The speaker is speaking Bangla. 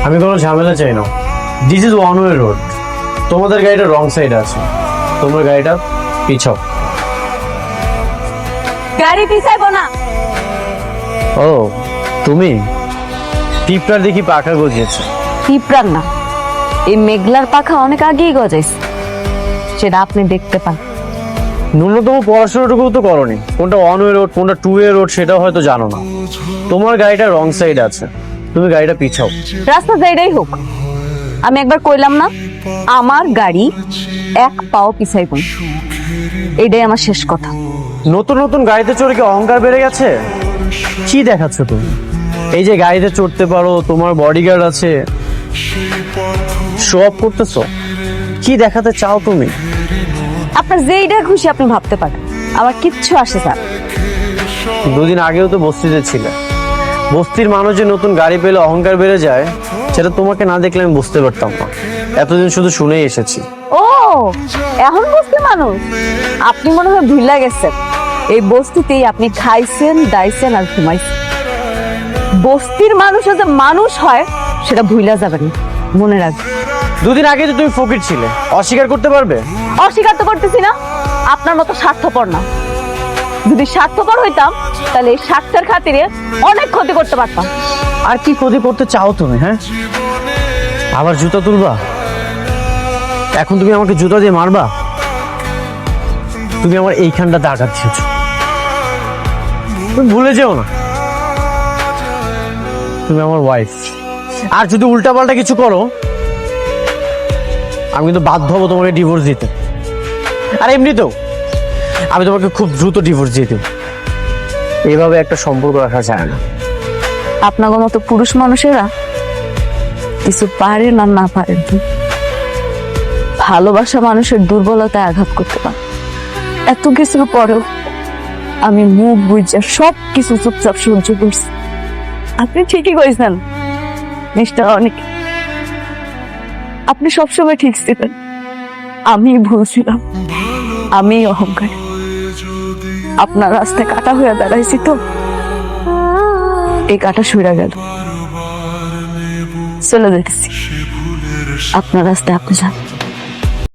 আমি কোনো ঝামেলা চাই না। This is one way road. তোমাদের গাড়িটা রং সাইড আছে, তোমার গাড়িটা পিছাও। গাড়ি পিছাইবো না। ও তুমি টিপটার দেখি পাখা গজিয়েছে। পিঁপড়ার না, এই মেঘলার পাখা অনেক আগেই গজাইছে, সেটা আপনি দেখতে পান। ন্যূনতম পড়াশোনাটুকু তো করনি। কোনটা ওয়ান ওয়ে রোড কোনটা টু ওয়ে রোড সেটাও হয়তো জানো না। তোমার গাড়িটা রং সাইড আছে, তুমি গাড়িটা পিছাও। রাস্তা যেটাই হোক, আমি একবার কইলাম না আমার গাড়ি এক পাও পিছাইব না, এইটাই আমার শেষ কথা। নতুন নতুন গাড়িতে চড়ে কি অহংকার বেড়ে গেছে? কি দেখাচ্ছ তুমি? এই যে গাড়িতে চড়তে পারো, তোমার বডিগার্ড আছে, শো অফ করতেছো, কি দেখাতে চাও তুমি? আপনার যেইটা খুশি আপনি ভাবতে পারেন, আমার কিচ্ছু আসে স্যার। দুদিন আগেও তো বস্তিতে ছিলে। বস্তির মানুষ যে নতুন গাড়ি পেলে অহংকার বেড়ে যায়, সেটা তোমাকে না দেখলে আমি বুঝতে পারতাম না। এতদিন শুধু শুনেই এসেছি। ও এখন বস্তি মানুষ, আপনি মনে হয় ভুলে গেছেন এই বস্তিতেই আপনি খাইছেন, দাইছেন আর ঘুমাইছেন। বস্তির মানুষও যে মানুষ হয় সেটা ভুলে যাবেন না, মনে রাখবেন। দুদিন আগে তো তুমি ফকির ছিলে, অস্বীকার করতে পারবে? অস্বীকার তো করতেছি না, আপনার মতো স্বার্থপর না। যদি স্বার্থপর হইতাম তাহলে এই স্বার্থের খাতিরে অনেক ক্ষতি করতে পারতাম। আর কি ক্ষতি করতে চাও তুমি? হ্যাঁ, আবার জুতা তুলবা? এখন তুমি আমাকে জুতা দিয়ে মারবা? তুমি আমার এইখানটাতে আঘাত দিয়েছো, তুমি ভুলে যেও না তুমি আমার ওয়াইফ। আর যদি উল্টাপাল্টা কিছু করো, আমি কিন্তু বাধ্য হবো তোমাকে ডিভোর্স দিতে। আর এমনিতেও আমি তোমাকে খুব দ্রুত ডিভোর্স দিয়ে দেব। এইভাবে একটা সম্পর্ক রাখা যায় না। আপনার মতো পুরুষ মানুষেরা কিছু পারেন আর না পারেন, ভালোবাসা মানুষের দুর্বলতায় আঘাত করতে পারে। এত কিছুর পরেও আমি মুখ বুঝে সব কিছু চুপচাপ সহ্য করছি। আপনি ঠিকই কইছেন মিস্টার অনেক, আপনি সবসময় ঠিক ছিলেন, আমি ভুল ছিলাম, আমি অহংকার। আপনার রাস্তায় কাটা হয়ে দাঁড়াইছি তো, এই কাটা সইরা গেল, চলে যেতেছি। আপনার রাস্তায় আপনি যান।